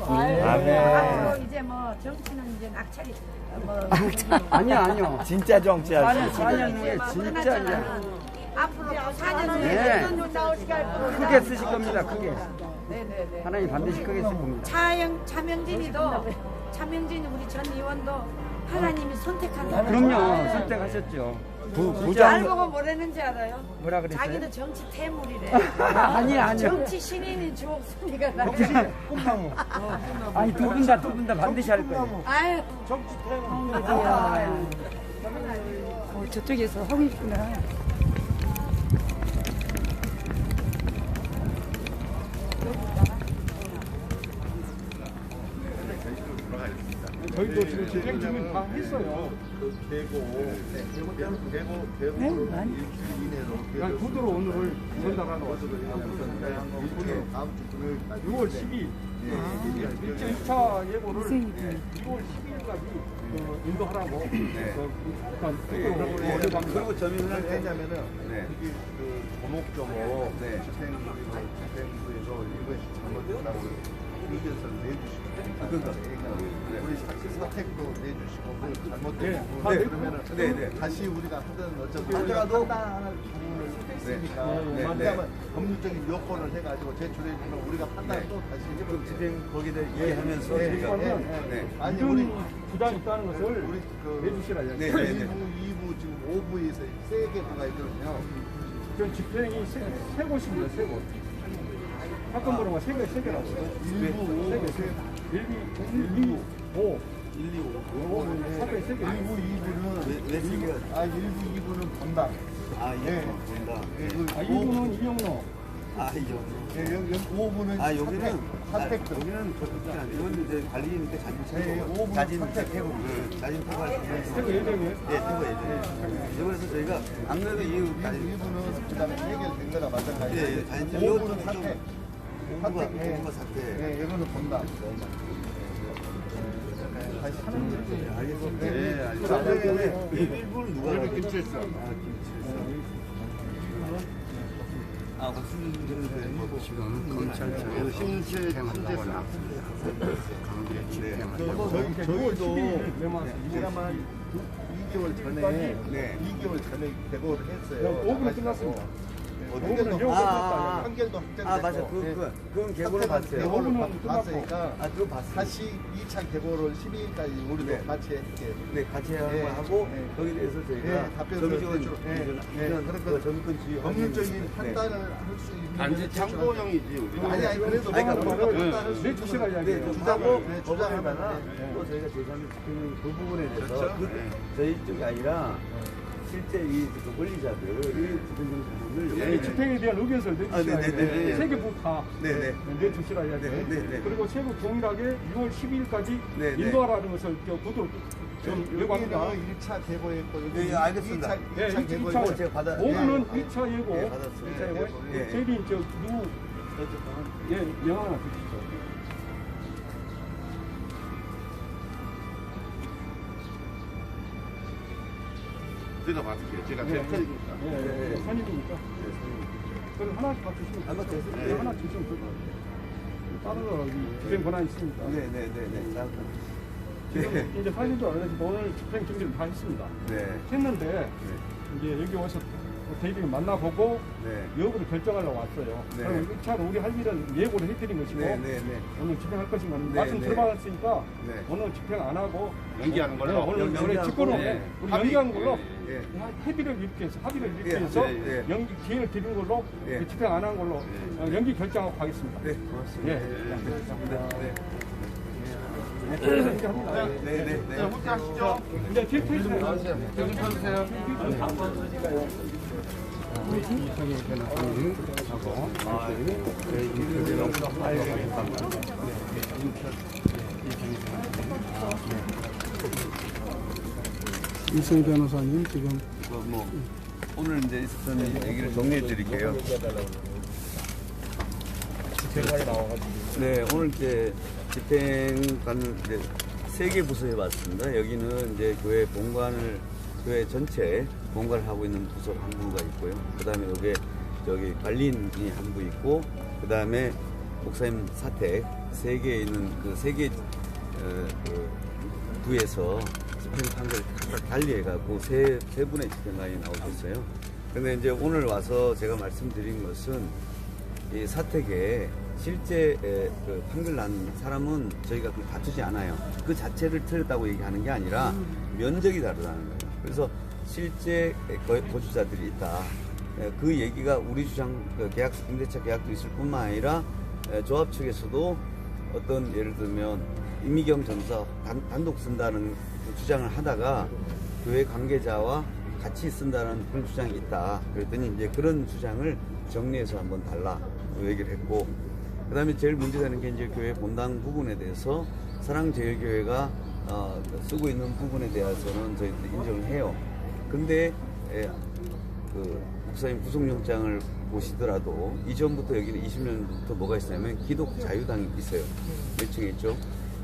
앞으로 이제 뭐 정치는 이제 낙찰이 아니요. 진짜 정치하시. 4년 후에 진짜 이제 앞으로 4년 후에 네. 어떤 나오시게 할 거로 크게 쓰실 겁니다. 크게. 네네네. 하나님 반드시 크게 쓸 겁니다. 차명진이 우리 전 의원도 하나님이 선택한 사람. 그럼요. 선택하셨죠. 잘 보고 뭐라는지 알아요? 뭐라 그랬어요? 자기도 정치 태물이래. 아니요. 정치 신인인 주옥순이가 나. 꿈나무. 아니 두 분 다 반드시 할 거예요. 아유. 정치 태무. 저쪽에서 하고 있구나. 저희도 지금 집행 준비 다 했어요. 그냥 구도로 오늘을 전달하러 왔어요. 6월 10일 1차 예고를 6월 10일까지 인도하라고. 그리고 점유는 했냐면은 이게 그 조목조목 집행부에서 이것이 잘못됐다고 의견서를 내주시고 그러니까 우리 사택도 내주시고 잘못된 부분 그러면은 다시 우리가 하든 어쩌든 하더라도 판단할 부분을 있으니까 왜냐하면 법률적인 요건을 해가지고 제출해주면 우리가 판단을 또 다시 해볼 집행 거기다 얘기하면서 아니 우리 부담이 있다는 것을 우리 내주시라. 1부, 2부 지금 5부에서 3개부가 있거든요. 전 집행이 세 곳입니다. 세 곳. 사건번호가 세 개라고요. 1, 2, 5. 1, 2, 5. 사건이 세 개. 1부, 2부는 왜 3개가? 1부, 2부는 본다. 본다. 2부는 이용로. 이용로. 5부는 여기는 사택. 여기는 이건 이제 관리인데 자진 태고 자진 태고할 때 태고 예정이에요? 태고 예정. 그래서 저희가 안 그래도 이 1부는 그다음에 해결된 거나 마찬가지예요. 자진 5부는 사택. 공부가 사태. 이거는 본다. 다시 하는 거지. 알겠습니다. 일부는 누가 하는 김칠성. 지금 검찰청에서 신체 저희도 지난번 2개월 전에 2개월 전에 개고를 했어요. 5분은 끝났습니다. 판결도 확정됐고. 맞아. 그건 개고를 봤어요. 개고를 봤으니까 그거 봤어요. 다시 2차 개고를 12일까지 우리도 같이 했게. 네, 같이 하고 거기에 대해서 저희가 답변을 정식은 정권 지휘 법률적인 판단을 할 수 있는 단지 참고용이지 우리. 아니 그래도 판단을 내주시라 이야기해요. 주장하다가 또 저희가 제3의 집행은 그 부분에 대해서 저희 쪽이 아니라 실제 이 권리자들 이 부분을 집행에 대한 의견서를 내주시라 이야기해요. 세 개 부 다 내주시라 이야기해요. 그리고 세부 동일하게 6월 12일까지 인도하라는 것을 구도로 좀 요구합니다. 1차 개고했고 네, 알겠습니다. 2차 개고했고 제가 받아. 5분은 1차 예고. 받았어요. 1차 예고. 저희 누구 명함 하나 주시죠. 제가 받을게요. 제가 제일 크니까. 선임이니까. 그럼 하나씩 다 주시면 하나 주시면 될 것 같아요. 다른 거 집행 권한이 있으니까. 지금 이제 사진도 안 해서 오늘 집행 준비를 다 했습니다. 했는데 이제 여기 와서 저희들이 만나보고 여부를 결정하려고 왔어요. 그럼 1차로 우리 할 일은 예고를 해드린 것이고 오늘 집행할 것인가 말씀 들어봤으니까 오늘 집행 안 하고 연기하는 걸로 오늘 직권으로 우리 연기하는 걸로 합의를 이렇게 해서 연기 기회를 드리는 걸로 집행 안 한 걸로 연기 결정하고 가겠습니다. 네, 고맙습니다. 후퇴 하시죠. 이제 뒤에 펴주세요. 여기 펴주세요. 이상의 변호사님 하고 저희 인터뷰로 이승 변호사님 지금 오늘 이제 있었던 얘기를 정리해 드릴게요. 집행관이 나와가지고. 네, 오늘 이제 집행관을 이제 3개 부서에 왔습니다. 여기는 이제 교회 전체 본관을 하고 있는 부서 한 부가 있고요. 그 다음에 여기 관리인이 한 부 있고, 그 다음에 목사님 사택 세계에 있는 그 세계 그 부에서 집행 판결을 각각 달리해갖고 세 분의 집행관이 나오셨어요. 근데 이제 오늘 와서 제가 말씀드린 것은 이 사택에 실제 그 판결 난 사람은 저희가 그걸 다투지 않아요. 그 자체를 틀렸다고 얘기하는 게 아니라 면적이 다르다는 거예요. 그래서 실제 거주자들이 있다. 그 얘기가 우리 주장 계약 임대차 계약도 있을 뿐만 아니라 조합 측에서도 어떤 예를 들면 임미경 전사 단독 쓴다는 주장을 하다가 교회 관계자와 같이 쓴다는 그런 주장이 있다. 그랬더니 이제 그런 주장을 정리해서 한번 달라 얘기를 했고, 그 다음에 제일 문제되는 게 이제 교회 본당 부분에 대해서 사랑제일교회가 쓰고 있는 부분에 대해서는 저희들이 인정을 해요. 근데 그 목사님 구속영장을 보시더라도 이전부터 여기는 20년부터 뭐가 있냐면 기독자유당이 있어요. 몇 층에 있죠.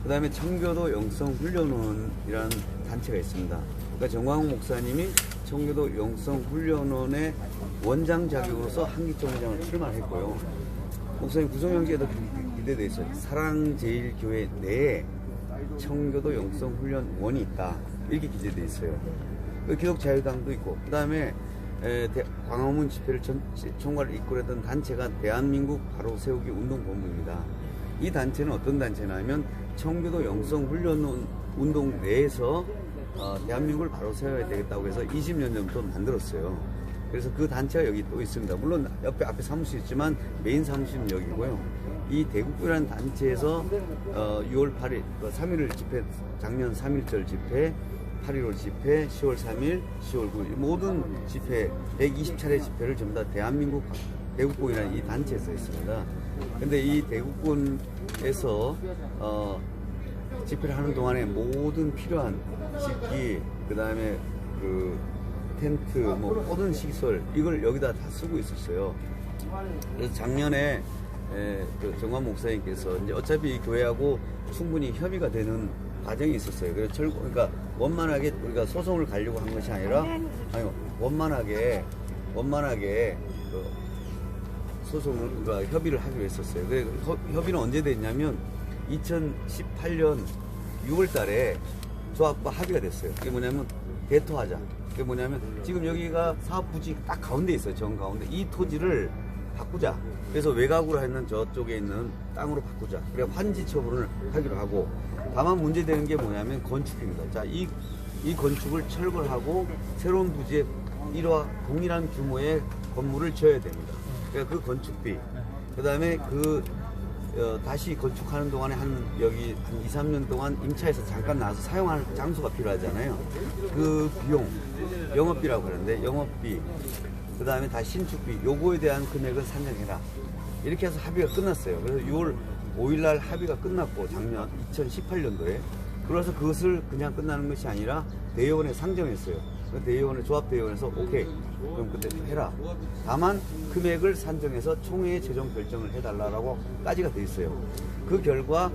그 다음에 청교도 영성훈련원이라는 단체가 있습니다. 그러니까 정광훈 목사님이 청교도 영성훈련원의 원장 자격으로서 한기총회장을 출마했고요. 목사님 구속영장에도 기대돼 있어요. 사랑제일교회 내에 청교도 영성훈련원이 있다. 이렇게 기재돼 있어요. 기독자유당도 있고, 그 다음에 광화문 집회를 총괄을 이끌었던 단체가 대한민국 바로 세우기 운동본부입니다. 이 단체는 어떤 단체냐면 청교도 영성훈련원 운동 내에서 대한민국을 바로 세워야 되겠다고 해서 20년 전부터 만들었어요. 그래서 그 단체가 여기 또 있습니다. 물론 앞에 사무실 있지만 메인 사무실은 여기고요. 이 대국부라는 단체에서 6월 8일 3.1일 집회, 작년 3.1절 집회, 8.15 집회, 10월 3일, 10월 9일 모든 집회 120차례 집회를 전부 다 대한민국 대국군이라는 이 단체에서 했습니다. 근데 이 대국군에서 집회를 하는 동안에 모든 필요한 식기, 그 다음에 그 텐트, 뭐 모든 시설 이걸 여기다 다 쓰고 있었어요. 그래서 작년에 그 정관 목사님께서 이제 어차피 이 교회하고 충분히 협의가 되는 과정이 있었어요. 그래서 그러니까 원만하게 우리가 소송을 가려고 한 것이 아니라 원만하게 그 소송을 그러니까 협의를 하기로 했었어요. 그래서 협의는 언제 됐냐면 2018년 6월달에 조합과 합의가 됐어요. 그게 뭐냐면 대토하자. 그게 뭐냐면 지금 여기가 사업부지 딱 가운데 있어요. 정 가운데. 이 토지를 바꾸자. 그래서 외곽으로 있는 저쪽에 있는 땅으로 바꾸자. 그래 환지 처분을 하기로 하고, 다만 문제되는 게 뭐냐면 건축입니다. 자, 이 건축을 철거하고 새로운 부지에 이와 동일한 규모의 건물을 지어야 됩니다. 그러니까 그 건축비, 그 다음에 다시 건축하는 동안에 여기 한 2, 3년 동안 임차에서 잠깐 나와서 사용할 장소가 필요하잖아요. 그 비용, 영업비라고 하는데 영업비, 그 다음에 다 신축비, 요거에 대한 금액은 산정해라. 이렇게 해서 합의가 끝났어요. 그래서 6월 5일날 합의가 끝났고, 작년 2018년도에. 그래서 그것을 그냥 끝나는 것이 아니라 대의원에 상정했어요. 대의원에, 조합대의원에서 오케이, 그럼 그때 해라. 다만 금액을 산정해서 총회에 최종 결정을 해달라고 까지가 돼 있어요. 그 결과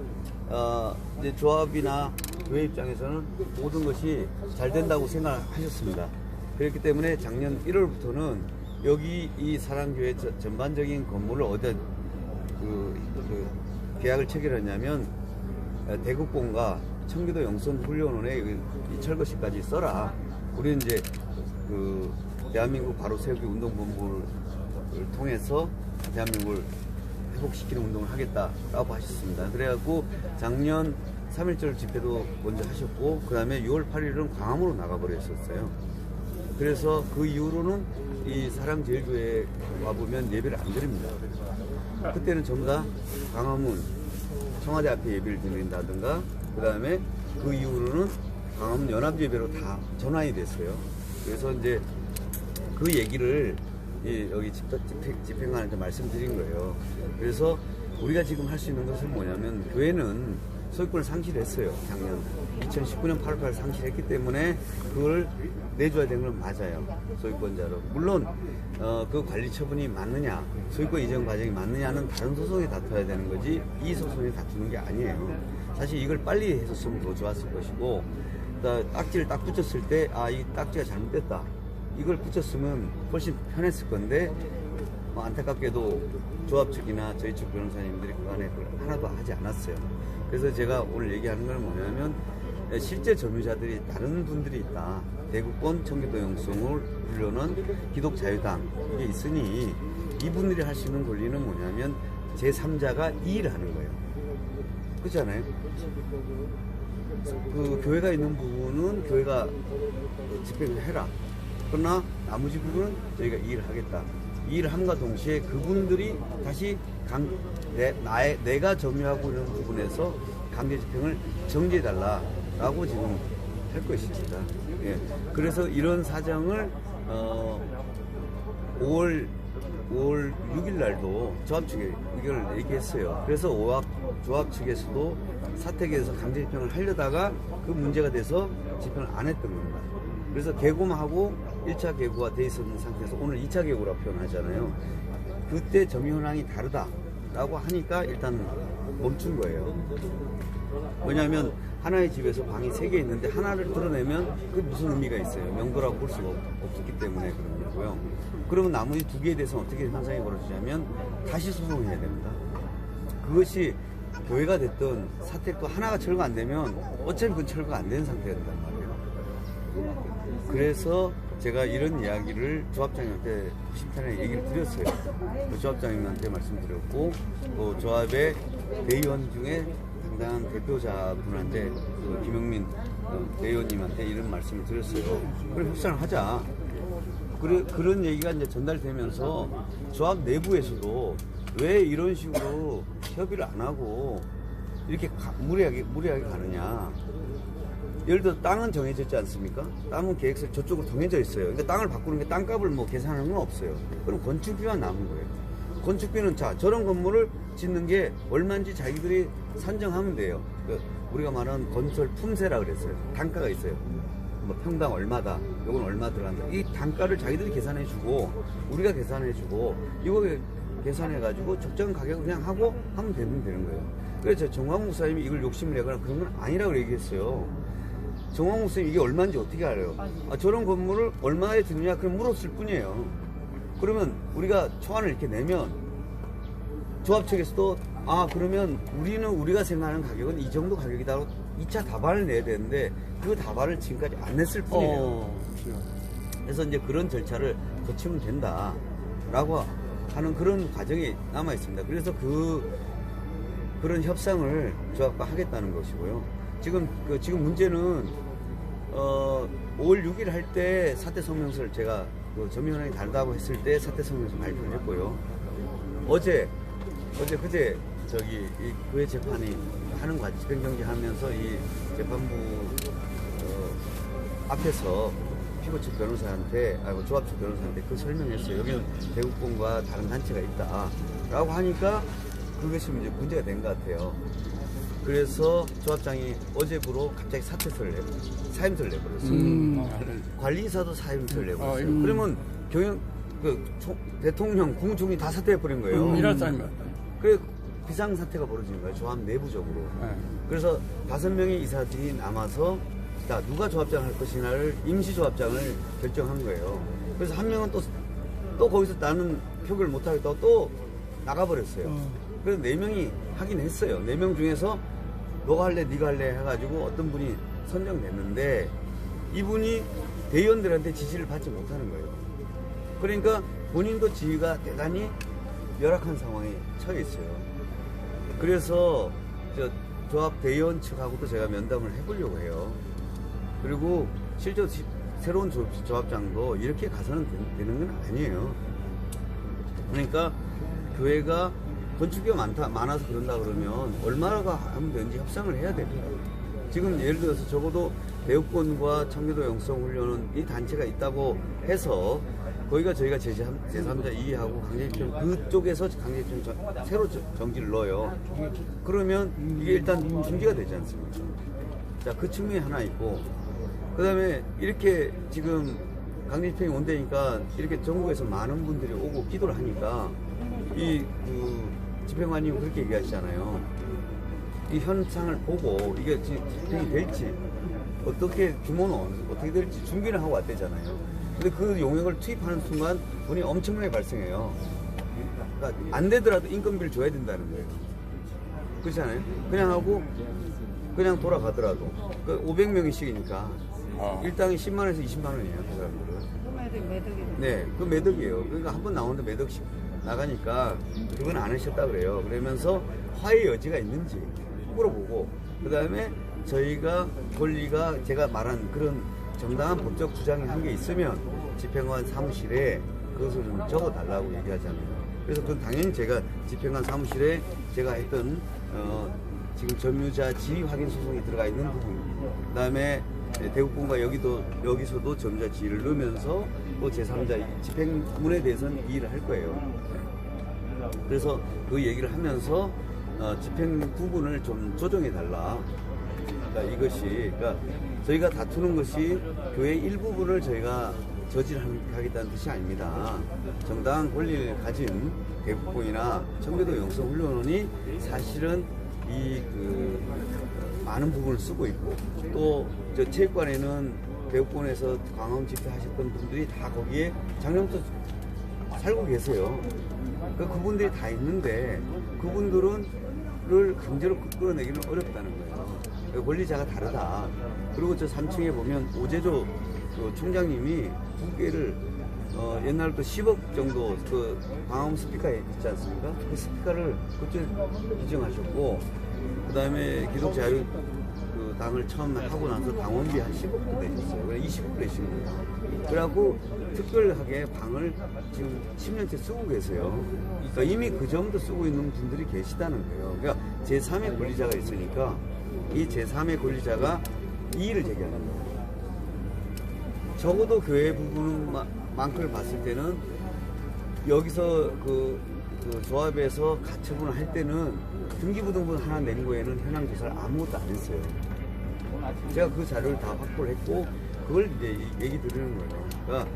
이제 조합이나 교회 입장에서는 모든 것이 잘 된다고 생각하셨습니다. 그렇기 때문에 작년 1월부터는 여기 이 사랑교회 전반적인 건물을 어디다 계약을 체결했냐면 대국공과 청교도 영성훈련원에 이 철거시까지 써라. 우리는 이제 그 대한민국 바로 세우기 운동본부를 통해서 대한민국을 회복시키는 운동을 하겠다라고 하셨습니다. 그래갖고 작년 3.1절 집회도 먼저 하셨고, 그 다음에 6월 8일은 광화문으로 나가버렸었어요. 그래서 그 이후로는 이 사랑제일교회 와보면 예배를 안 드립니다. 그때는 전부 다 광화문 청와대 앞에 예배를 드린다든가, 그 다음에 그 이후로는 광화문 연합예배로 다 전환이 됐어요. 그래서 이제 그 얘기를 여기 집행관한테 말씀드린 거예요. 그래서 우리가 지금 할 수 있는 것은 뭐냐면, 교회는 소유권을 상실했어요. 작년 2019년 8월 상실했기 때문에 그걸 내줘야 되는 건 맞아요. 소유권자로. 물론 그 관리 처분이 맞느냐, 소유권 이전 과정이 맞느냐는 다른 소송에 다퉈야 되는 거지 이 소송에 다투는 게 아니에요. 사실 이걸 빨리 했었으면 더 좋았을 것이고, 딱지를 딱 붙였을 때 이 딱지가 잘못됐다, 이걸 붙였으면 훨씬 편했을 건데, 안타깝게도 조합 측이나 저희 측 변호사님들이 그간에 그걸 하나도 하지 않았어요. 그래서 제가 오늘 얘기하는 건 뭐냐면 실제 점유자들이 다른 분들이 있다. 대구권 청계도 영성을 훈련은 기독자유당 이게 있으니 이분들이 할 수 있는 권리는 뭐냐면 제3자가 이의를 하는 거예요. 그렇지 않아요? 그 교회가 있는 부분은 교회가 집행을 해라. 그러나 나머지 부분은 저희가 이의를 하겠다. 이의를 함과 동시에 그분들이 다시 내가 점유하고 있는 부분에서 강제 집행을 정지해달라라고 지금 할 것입니다. 예. 그래서 이런 사정을 5월 6일 날도 조합 측에 의견을 얘기했어요. 그래서 조합 측에서도 사택에서 강제 집행을 하려다가 그 문제가 돼서 집행을 안 했던 겁니다. 그래서 개고만 하고 1차 개고가 돼 있었는 상태에서 오늘 2차 개고라고 표현하잖아요. 그때 점유 현황이 다르다라고 하니까 일단 멈춘 거예요. 왜냐하면 하나의 집에서 방이 3개 있는데 하나를 드러내면 그게 무슨 의미가 있어요. 명도라고 볼 수가 없기 때문에 그런 거고요. 그러면 나머지 2개에 대해서는 어떻게 현상이 벌어지냐면 다시 소송해야 됩니다. 그것이 교회가 됐든 사택도 하나가 철거 안 되면 어차피 그건 철거 안 되는 상태가 된단 말이에요. 그래서 제가 이런 이야기를 조합장님한테 심판에 얘기를 드렸어요. 그 조합장님한테 말씀드렸고 또 조합의 대의원 중에 당당한 대표자분한테 그 김영민 대의원님한테 이런 말씀을 드렸어요. 그래 협상을 하자. 그런 얘기가 이제 전달되면서 조합 내부에서도 왜 이런 식으로 협의를 안 하고 이렇게 무리하게 가느냐. 예를 들어 땅은 정해졌지 않습니까? 땅은 계획서 저쪽으로 정해져 있어요. 그러니까 땅을 바꾸는 게 땅값을 뭐 계산하는 건 없어요. 그럼 건축비만 남은 거예요. 건축비는 자 저런 건물을 짓는 게 얼마인지 자기들이 산정하면 돼요. 우리가 말하는 건설 품세라 그랬어요. 단가가 있어요. 뭐 평당 얼마다, 요건 얼마 들어간다. 이 단가를 자기들이 계산해주고 우리가 계산해주고 이거 계산해가지고 적정한 가격을 그냥 하고 하면 되는 거예요. 그래서 정광 목사님이 이걸 욕심을 내거나 그런 건 아니라고 얘기했어요. 정광 목사님이 이게 얼마인지 어떻게 알아요? 저런 건물을 얼마에 드느냐 그럼 물었을 뿐이에요. 그러면 우리가 초안을 이렇게 내면 조합 측에서도 그러면 우리가 생각하는 가격은 이 정도 가격이다라고 2차 다발을 내야 되는데 그 다발을 지금까지 안 냈을 뿐이에요. 그래서 이제 그런 절차를 거치면 된다라고 하는 그런 과정이 남아 있습니다. 그래서 그런 협상을 조합과 하겠다는 것이고요. 지금 문제는 5월 6일 할 때 사태 성명서를 제가 점유 현황이 다르다고 했을 때 사태 성명서 발표를 했고요. 어제 그제 이 교회 재판이 하는 과정 집행정지하면서 이 재판부 앞에서 피고 측 변호사한테 조합 측 변호사한테 그 설명했어요. 여기는 대구권과 다른 단체가 있다라고 하니까 그것이 이제 문제가 된 것 같아요. 그래서 조합장이 어제부로 갑자기 사임서를 내버렸어요. 관리사도 사임서를 내버렸어요. 그러면 대통령, 국무총리 다 사퇴해버린 거예요. 그래 비상사태가 벌어진 거예요. 조합 내부적으로. 그래서 5명의 이사들이 남아서 자 누가 조합장 할 것이냐를 임시조합장을 결정한 거예요. 그래서 한 명은 또 거기서 나는 표결을 못하겠다고 또 나가버렸어요. 그래서 4명이 하긴 했어요. 4명 중에서 너가 할래 네가 할래 해가지고 어떤 분이 선정됐는데 이분이 대의원들한테 지시를 받지 못하는 거예요. 그러니까 본인도 지위가 대단히 열악한 상황에 처해 있어요. 그래서 조합 대의원 측하고도 제가 면담을 해보려고 해요. 그리고 실제로 새로운 조합장도 이렇게 가서는 되는 건 아니에요. 그러니까 교회가 건축비가 많아서 그런다 그러면 얼마나 하면 되는지 협상을 해야 됩니다. 지금 예를 들어서 적어도 대구권과 청계도 영성훈련은 이 단체가 있다고 해서 거기가 저희가 제3자 이의하고 강제집행 그쪽에서 강제집행 새로 정지를 넣어요. 그러면 이게 일단 중지가 되지 않습니까? 자, 그 측면이 하나 있고 그 다음에 이렇게 지금 강제집행이 온다니까 이렇게 전국에서 많은 분들이 오고 기도를 하니까 집행관님이 그렇게 얘기하시잖아요. 이 현상을 보고 이게 집행이 될지 어떻게 규모는 어떻게 될지 준비를 하고 왔대잖아요. 근데 그 용역을 투입하는 순간 돈이 엄청나게 발생해요. 그러니까 안 되더라도 인건비를 줘야 된다는 거예요. 그렇지 않아요? 그냥 하고 그냥 돌아가더라도 그 500명이씩이니까 일당이 10만 원에서 20만 원이에요. 그 사람들은. 매덕이네. 네, 그 매덕이에요. 그러니까 한 번 나오는데 매덕씩 나가니까 그건 안 하셨다 그래요. 그러면서 화해 여지가 있는지 물어보고 그 다음에 저희가 권리가 제가 말한 그런 정당한 법적 주장이 한 게 있으면 집행관 사무실에 그것을 좀 적어달라고 얘기하잖아요. 그래서 그건 당연히 제가 집행관 사무실에 제가 했던 지금 점유자 지위 확인 소송이 들어가 있는 부분, 그 다음에 대국본과 여기서도 점유자 지위를 넣으면서 또 제3자 집행문에 대해서는 이의를 할 거예요. 그래서 그 얘기를 하면서 집행 부분을 좀 조정해 달라. 그러니까 이것이, 그러니까 저희가 다투는 것이 교회 일부분을 저희가 저질하겠다는 뜻이 아닙니다. 정당한 권리를 가진 대국본이나 청교도 영성훈련원이 사실은 많은 부분을 쓰고 있고, 또 저 체육관에는 대국본에서 광화문 집회하셨던 분들이 다 거기에 작년부터 살고 계세요. 그러니까 그분들이 다 있는데 그분들을 강제로 끌어내기는 어렵다는 거예요. 그러니까 권리자가 다르다. 그리고 저 3층에 보면 오재조 그 총장님이 국회를 옛날부터 10억 정도 그 광화문 스피커 있지 않습니까? 그 스피커를 그쪽에 지정하셨고, 그 다음에 기독자유 그 당을 처음 하고 나서 당원비 한 10억도 내셨어요. 그래 20억 내신 거예요. 그래갖고 특별하게 방을 지금 10년째 쓰고 계세요. 그러니까 이미 그 정도 쓰고 있는 분들이 계시다는 거예요. 그러니까 제3의 권리자가 있으니까 이 제3의 권리자가 이의를 제기하는 거예요. 적어도 교회 부분만큼을 봤을 때는 여기서 그 조합에서 가처분을 할 때는 등기부등본 하나 낸 거에는 현황 조사를 아무것도 안 했어요. 제가 그 자료를 다 확보를 했고 그걸 이제 얘기 드리는 거예요. 그러니까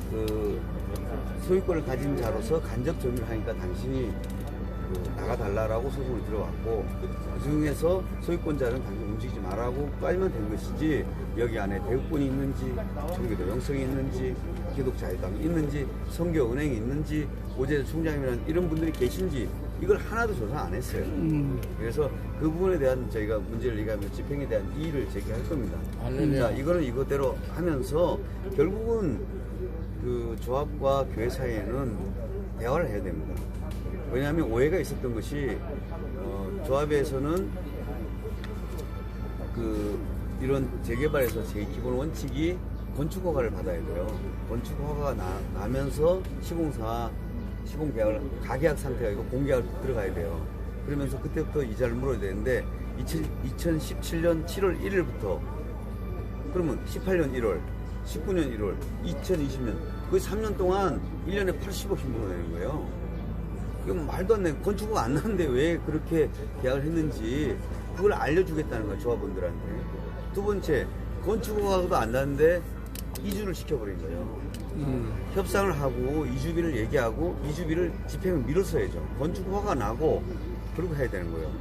그 소유권을 가진 자로서 간접 점유를 하니까 당신이 나가달라고 소송을 들어왔고, 그 중에서 소유권자는 당신 움직이지 말라고 깔면 된 것이지, 여기 안에 대국본이 있는지, 청교도 영성이 있는지, 기독자유당이 있는지, 성교은행이 있는지, 오재조 총장이라는 이런 분들이 계신지 이걸 하나도 조사 안 했어요. 그래서 그 부분에 대한 저희가 문제를 얘기하면 집행에 대한 이의를 제기할 겁니다. 자, 이거는 이것대로 하면서 결국은 그 조합과 교회 사이에는 대화를 해야 됩니다. 왜냐하면 오해가 있었던 것이 조합에서는 이런 재개발에서 제 기본 원칙이 건축 허가를 받아야 돼요. 건축 허가가 나면서 시공계약을 가계약 상태가 아니고 공계약을 들어가야 돼요. 그러면서 그때부터 이자를 물어야 되는데 2017년 7월 1일부터 그러면 18년 1월, 19년 1월, 2020년 그 3년 동안 1년에 80억씩 물어내는 거예요. 이건 말도 안 돼. 건축허가 안 나는데 왜 그렇게 계약을 했는지 그걸 알려주겠다는 거예요, 조합원들한테. 두 번째, 건축허가도 안 나는데 이주를 시켜버린 거예요. 협상을 하고 이주비를 얘기하고 이주비를 집행을 미뤘어야죠. 건축허가가 나고 그러고 해야 되는 거예요.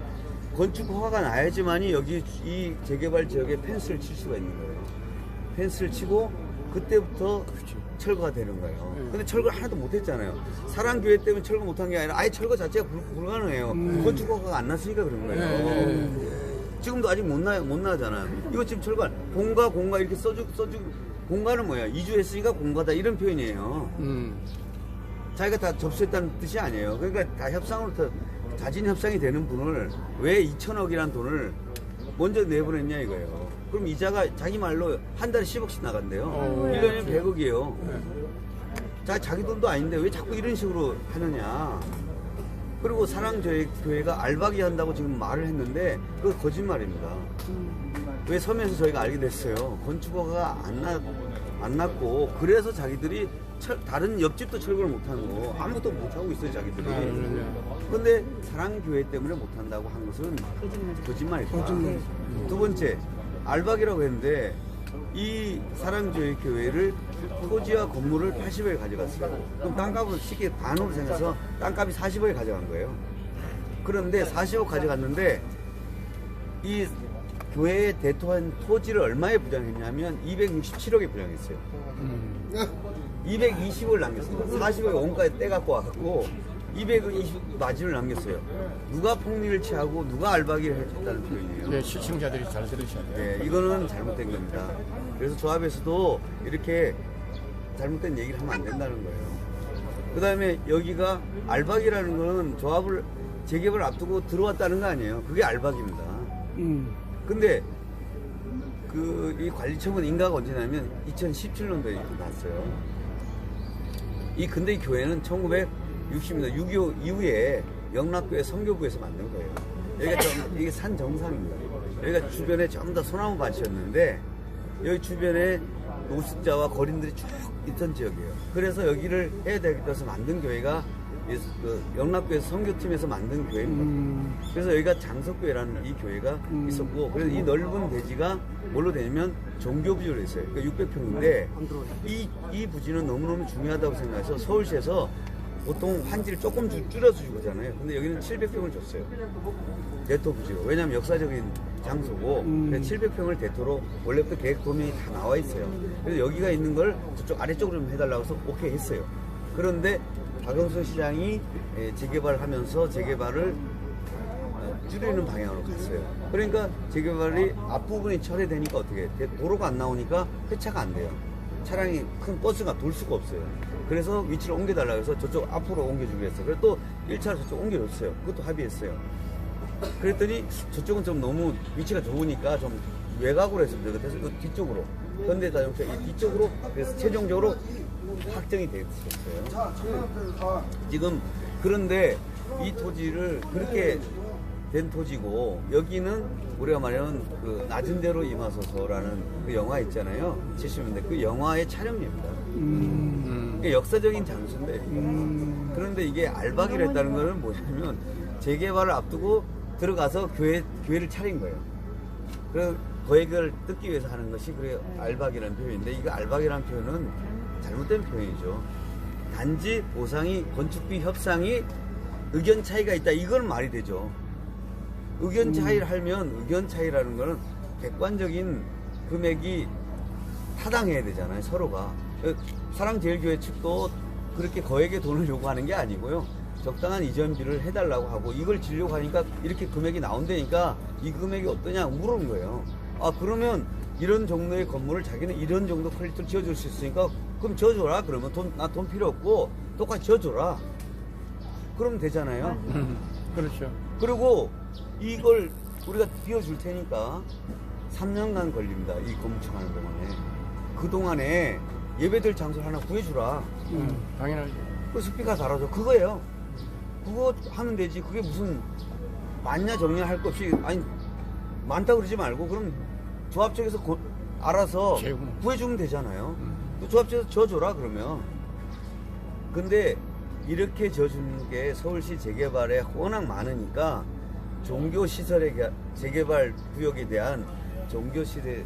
건축허가가 나야지만이 여기 이 재개발 지역에 펜스를 칠 수가 있는 거예요. 펜스를 치고 그때부터 철거가 되는 거예요. 근데 철거를 하나도 못했잖아요. 사랑교회 때문에 철거 못한 게 아니라 아예 철거 자체가 불가능해요. 건축허가가 안 났으니까 그런 거예요. 지금도 아직 못 나잖아요. 이거 지금 철거 공가 이렇게 써주고 공가는 뭐야? 이주했으니까 공가다 이런 표현이에요. 자기가 다 접수했다는 뜻이 아니에요. 그러니까 다 협상으로부터 자진 협상이 되는 분을 왜 2천억이라는 돈을 먼저 내보냈냐 이거예요. 그럼 이자가 자기 말로 한 달에 10억씩 나간대요. 1년에 100억이에요. 자기 돈도 아닌데 왜 자꾸 이런 식으로 하느냐. 그리고 사랑교회가 알박이 한다고 지금 말을 했는데 그거 거짓말입니다. 왜 서면에서 저희가 알게 됐어요. 건축허가가 안 났고 그래서 자기들이 다른 옆집도 철거를 못하는 거 아무것도 못하고 있어요 자기들이. 근데 사랑교회 때문에 못한다고 한 것은 거짓말이다. 두 번째, 알박이라고 했는데 이 사랑교회 교회를 토지와 건물을 80억에 가져갔어요. 그럼 땅값을 쉽게 반으로 생각해서 땅값이 40억에 가져간 거예요. 그런데 40억 가져갔는데 이 교회에 대토한 토지를 얼마에 부양했냐면 267억에 부양했어요. 220억을 남겼습니다. 40억에 원가에 떼갖고 와갖고 220 마진을 남겼어요. 누가 폭리를 취하고 누가 알바기를 했다는 표현이에요. 네, 시청자들이 잘 들으셔야 돼요. 네, 이거는 잘못된 겁니다. 그래서 조합에서도 이렇게 잘못된 얘기를 하면 안 된다는 거예요. 그 다음에 여기가 알박이라는 거는 조합을 재개발 앞두고 들어왔다는 거 아니에요. 그게 알박입니다. 근데 이 관리처분 인가가 언제냐면 2017년도에 났어요. 근데 이 교회는 1960년대 6.25 이후에 영락교회 선교부에서 만든 거예요. 이게 산 정상입니다. 여기가 주변에 전부 다 소나무 밭이었는데 여기 주변에 노숙자와 거린들이 쭉 있던 지역이에요. 그래서 여기를 해야 되겠다 해서 만든 교회가 영락교회 선교팀에서 만든 교회입니다. 그래서 여기가 장석교회라는 이 교회가 있었고, 그래서 이 넓은 대지가 뭘로 되냐면 종교부지로 있어요. 그러니까 600평인데 이 부지는 너무너무 중요하다고 생각해서 서울시에서 보통 환지를 조금 줄여서 주잖아요. 근데 여기는 700평을 줬어요. 대토 부지로. 왜냐하면 역사적인 장소고 700평을 대토로 원래부터 계획 도면이 다 나와 있어요. 그래서 여기가 있는 걸 저쪽 아래쪽으로 좀 해달라고 해서 오케이 했어요. 그런데 박영선 시장이 재개발하면서 재개발을 줄이는 방향으로 갔어요. 그러니까 재개발이 앞부분이 철회되니까 어떻게 해? 도로가 안 나오니까 회차가 안 돼요. 차량이 큰 버스가 돌 수가 없어요. 그래서 위치를 옮겨달라고 해서 저쪽 앞으로 옮겨주기로 했어요. 그래서 또 1차로 저쪽 옮겨줬어요. 그것도 합의했어요. 그랬더니 저쪽은 좀 너무 위치가 좋으니까 좀 외곽으로 했으면 되거든요. 그래서 뒤쪽으로. 현대자동차 이 뒤쪽으로, 그래서 최종적으로 확정이 됐었어요. 지금 그런데 이 토지를 그렇게 된 토지고, 여기는 우리가 말하는 그 낮은 데로 임하소서라는 그 영화 있잖아요. 70년대 그 영화의 촬영입니다. 그러니까 역사적인 장소인데 그런데 이게 알박이를 했다는 거는 뭐냐면 재개발을 앞두고 들어가서 교회를 차린 거예요. 그래서 거액을 뜯기 위해서 하는 것이 그래 알박이라는 표현인데, 이거 알박이라는 표현은 잘못된 표현이죠. 단지 보상이, 건축비 협상이 의견 차이가 있다, 이건 말이 되죠. 의견 차이를 하면 의견 차이라는 거는 객관적인 금액이 타당해야 되잖아요, 서로가. 사랑제일교회 측도 그렇게 거액의 돈을 요구하는 게 아니고요. 적당한 이전비를 해달라고 하고, 이걸 지려고 하니까 이렇게 금액이 나온다니까 이 금액이 어떠냐 물어본 거예요. 그러면 이런 정도의 건물을 자기는 이런 정도 퀄리티를 지어줄 수 있으니까 그럼 지어줘라. 그러면 나 돈 필요 없고 똑같이 지어줘라. 그러면 되잖아요. 그렇죠. 그리고 이걸 우리가 띄워줄 테니까 3년간 걸립니다. 이 건축하는 동안에. 그동안에 예배들 장소를 하나 구해주라. 당연하죠. 그 스피커 달아줘. 그거예요. 그거 하면 되지. 그게 무슨 많냐 적냐 할 것 없이, 아니 많다 그러지 말고 그럼 조합 쪽에서 알아서 구해주면 되잖아요. 그 조합 쪽에서 져줘라 그러면. 근데 이렇게 져주는 게 서울시 재개발에 워낙 많으니까 종교시설의 재개발 구역에 대한 종교시설의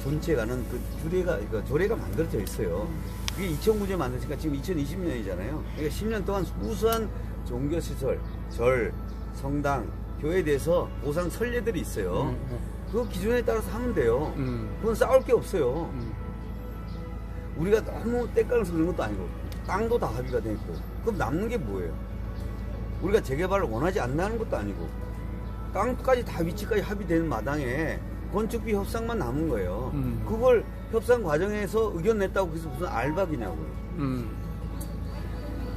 존치에 관한 조례가 만들어져 있어요. 그게 2009년에 만들었으니까 지금 2020년이잖아요. 그러니까 10년 동안 우수한 종교시설, 절, 성당, 교회에 대해서 보상 선례들이 있어요. 그 기준에 따라서 하면 돼요. 그건 싸울 게 없어요. 우리가 너무 때깔을 그런 것도 아니고 땅도 다 합의가 돼 있고, 그럼 남는 게 뭐예요? 우리가 재개발을 원하지 않는 것도 아니고 땅까지 다 위치까지 합의되는 마당에 건축비 협상만 남은 거예요. 그걸 협상 과정에서 의견 냈다고 해서 무슨 알박이냐고요.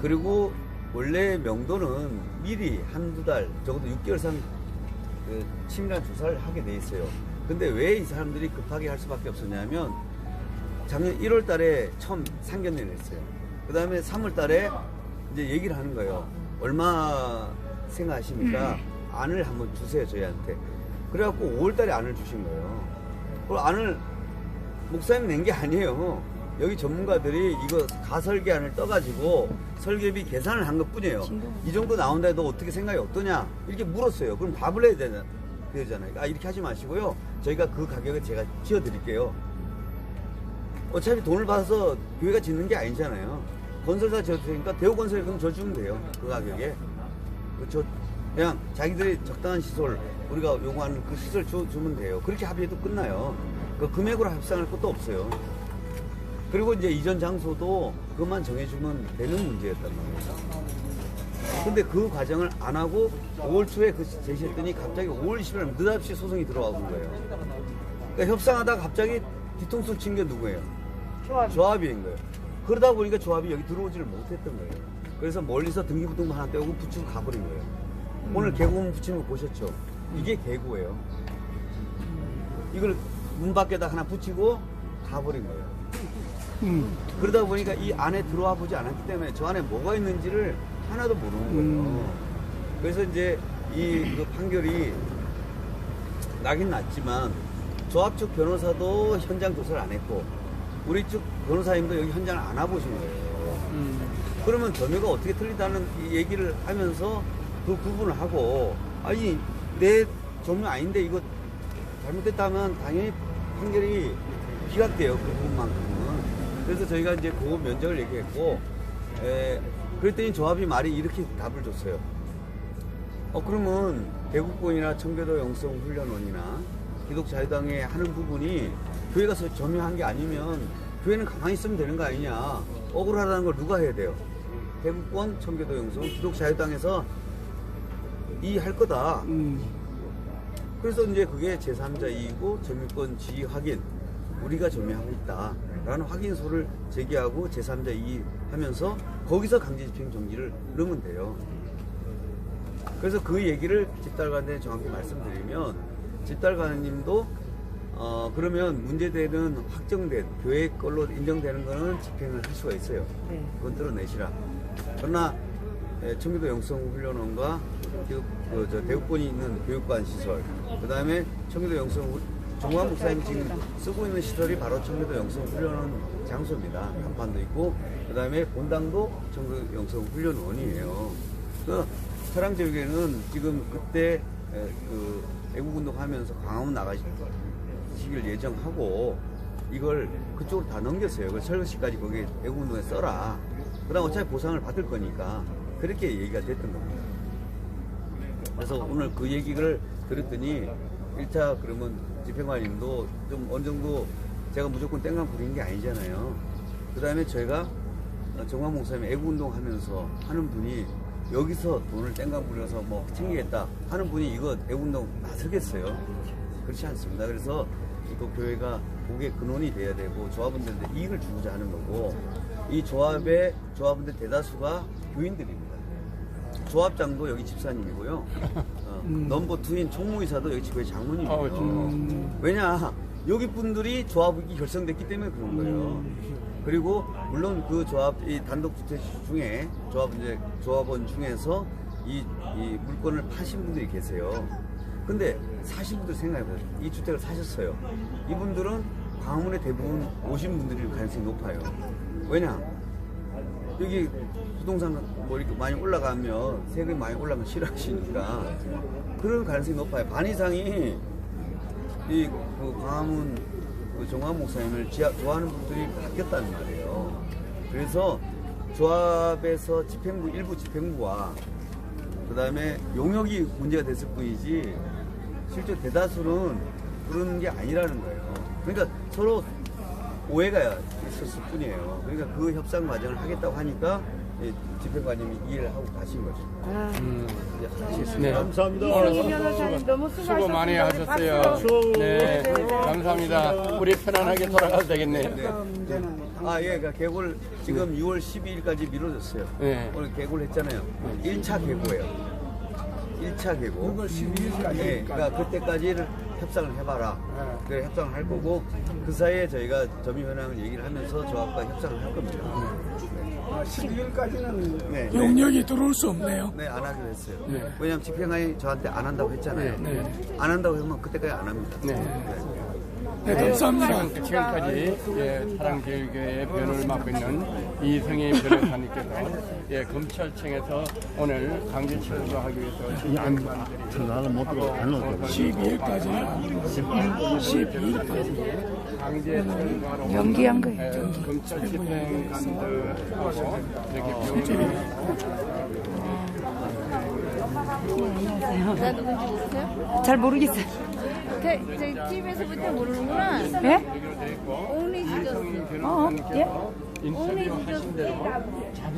그리고 원래 명도는 미리 한두 달, 적어도 6개월상 치밀한 조사를 하게 돼 있어요. 근데 왜 이 사람들이 급하게 할 수밖에 없었냐면 작년 1월 달에 처음 상견례를 했어요. 그 다음에 3월 달에 이제 얘기를 하는 거예요. 얼마 생각하십니까? 안을 한번 주세요, 저희한테. 그래갖고 5월 달에 안을 주신 거예요. 그 안을 목사님 낸 게 아니에요. 여기 전문가들이 이거 가설계안을 떠가지고 설계비 계산을 한 것 뿐이에요. 이 정도 나온다 해도 어떻게 생각이 어떠냐? 이렇게 물었어요. 그럼 답을 해야 되잖아요. 이렇게 하지 마시고요. 저희가 그 가격에 제가 지어드릴게요. 어차피 돈을 받아서 교회가 짓는 게 아니잖아요. 건설사 지어주니까 대우건설에 그럼 줘주면 돼요. 그 가격에. 그냥 자기들이 적당한 시설, 우리가 요구하는 그 시설 주면 돼요. 그렇게 합의해도 끝나요. 그 금액으로 협상할 것도 없어요. 그리고 이제 이전 장소도 그것만 정해주면 되는 문제였단 말이에요. 근데 그 과정을 안 하고 5월 초에 그 제시했더니 갑자기 5월 20일 날 느닷없이 소송이 들어와 본 거예요. 그러니까 협상하다가 갑자기 뒤통수 친 게 누구예요? 조합인 거예요. 그러다 보니까 조합이 여기 들어오지를 못했던 거예요. 그래서 멀리서 등기부등본 하나 떼고 붙이고 가버린 거예요. 오늘 개고문 붙이는 거 보셨죠? 이게 개고예요. 이걸 문 밖에다 하나 붙이고 가버린 거예요. 그러다 보니까 이 안에 들어와 보지 않았기 때문에 저 안에 뭐가 있는지를 하나도 모르는 거예요. 그래서 이제 그 판결이 나긴 났지만 조합 측 변호사도 현장 조사를 안 했고 우리 쪽 변호사님도 여기 현장을 안 와보신 거예요. 그러면 점유가 어떻게 틀리다는 이 얘기를 하면서 그 구분을 하고 아니 내 점유 아닌데 이거 잘못됐다면 당연히 판결이 기각돼요. 그 부분만큼은. 그래서 저희가 이제 그 면적을 얘기했고 그랬더니 조합이 말이 이렇게 답을 줬어요. 그러면 대국본이나 청교도 영성훈련원이나 기독자유당에 하는 부분이 교회가 점유한 게 아니면 교회는 가만히 있으면 되는 거 아니냐. 억울하다는 걸 누가 해야 돼요? 대국본, 청교도 영성, 기독자유당에서 이해할 거다. 그래서 이제 그게 제3자 이의고 점유권 지위 확인, 우리가 점유하고 있다라는 확인서를 제기하고 제3자 이의하면서 거기서 강제집행 정지를 넣으면 돼요. 그래서 그 얘기를 집달관에 정확히 말씀드리면 집달관님도 그러면 문제되는 확정된 교회 걸로 인정되는 거는 집행을 할 수가 있어요. 그건 뚫어내시라. 그러나 청교도 영성훈련원과 대국본이 있는 교육관 시설, 그 다음에 청교도 정광 목사님이 지금 쓰고 있는 시설이 바로 청교도 영성훈련원 장소입니다. 간판도 있고, 그 다음에 본당도 청교도 영성훈련원이에요. 그 사랑제육에는 지금 그때 애국운동 하면서 광화문 나가시길 예정하고 이걸 그쪽으로 다 넘겼어요. 그래서 철거시까지 거기 애국운동에 써라. 그 다음 어차피 보상을 받을 거니까 그렇게 얘기가 됐던 겁니다. 그래서 오늘 그 얘기를 들었더니 1차 그러면 집행관님도 좀 어느 정도 제가 무조건 땡강 부린 게 아니잖아요. 그 다음에 저희가 정광 목사님 애국운동 하면서 하는 분이 여기서 돈을 땡강 부려서 뭐 챙기겠다 하는 분이 이거 애국운동 나서겠어요? 그렇지 않습니다. 그래서 또 교회가 그게 근원이 돼야 되고 조합원들한테 이익을 주고자 하는 거고 이 조합원들 대다수가 교인들입니다. 조합장도 여기 집사님이고요. 넘버 2인 총무이사도 여기 교회 장로님이에요. 왜냐 여기 분들이 조합이 결성됐기 때문에 그런 거예요. 그리고 물론 그 조합 이 단독주택 중에 조합원 중에서 이 물건을 파신 분들이 계세요. 근데 사신 분들 생각해보세요. 이 주택을 사셨어요. 이분들은 광화문에 대부분 오신 분들일 가능성이 높아요. 왜냐 여기 부동산 뭐 이렇게 많이 올라가면 세금이 많이 올라가면 싫어하시니까 그럴 가능성이 높아요. 반 이상이 그 광화문 정광 목사님을 좋아하는 분들이 바뀌었다는 말이에요. 그래서 조합에서 일부 집행부와 그 다음에 용역이 문제가 됐을 뿐이지 실제 대다수는 그런 게 아니라는 거예요. 그러니까 서로 오해가 있었을 뿐이에요. 그러니까 그 협상 과정을 하겠다고 하니까 집행관님이 이해를 하고 가신 거죠. 네. 감사합니다. 이현희 변호사님 너무 수고 많이 하셨어요. 네, 감사합니다. 우리 편안하게 돌아가도 되겠네요. 그러니까 개고를 지금 6월 12일까지 미뤄졌어요. 네. 오늘 개고를 했잖아요. 1차 개고예요. 1차 개고. 6월 12일까지. 네, 그러니까 그때까지를 협상을 해봐라. 그래 협상을 할 거고 그 사이에 저희가 점유 현황을 얘기를 하면서 조합과 협상을 할 겁니다. 12일까지는 네. 용역이 들어올 수 없네요. 네, 안 하기로 했어요. 왜냐면 집행관이 저한테 안 한다고 했잖아요. 안 한다고 하면 그때까지 안 합니다. 네, 감사합니다. 지금까지 사랑제일교회의 변호를 맡고 있는 이성희 변호사님께서 검찰청에서 오늘 강제 철거하기 위해서 신고한 분들이 12일까지는 강제 철거로 연기한 거예요. 검찰 집행관들하고 이렇게 나 누군지 모르세요? 잘 모르겠어요. 저희 TV에서부터 모르는구나. 예? 오은희 씨죠. 예? 인터뷰하신 대로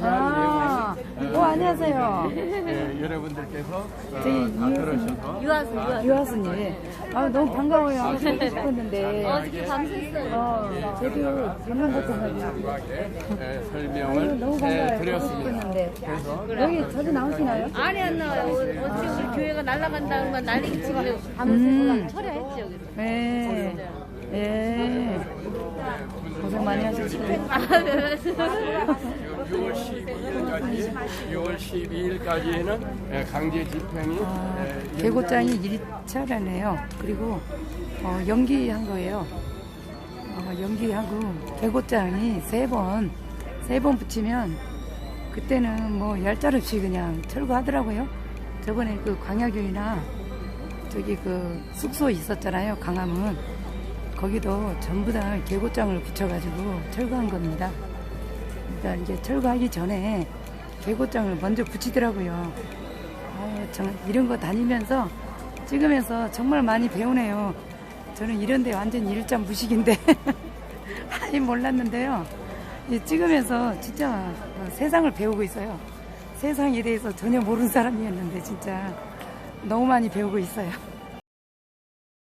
아, 자세한 안녕하세요. 내용을 여러분들께서 저희 들으셔서 유하수님. 아, 너무 반가워요. 하고 싶었는데. 어저께 밤샜어요. 저도 전문 같은 장관의 설명을 너무 반가워요. 드렸습니다. 그래서 여기 자주 나오시나요? 아니 안 나와요. 어제 우리 교회가 날아간다 그러면 난리 치고 밤을 철야했지 여기서. 네. 예. 고생 많이 하셨어요. 6월 12일까지는 강제 집행이 개고장이 1차라네요. 그리고 연기한 거예요. 연기하고 개고장이 3번 붙이면 그때는 뭐 얄짤 없이 그냥 철거하더라고요. 저번에 그 광야교회나 저기 그 숙소 있었잖아요. 강암은 거기도 전부 다 개고장을 붙여가지고 철거한 겁니다. 그러니까 이제 철거하기 전에 개고장을 먼저 붙이더라고요. 이런 거 다니면서 찍으면서 정말 많이 배우네요. 저는 이런데 완전 일자 무식인데 아예 몰랐는데요. 찍으면서 진짜 세상을 배우고 있어요. 세상에 대해서 전혀 모르는 사람이었는데 진짜 너무 많이 배우고 있어요.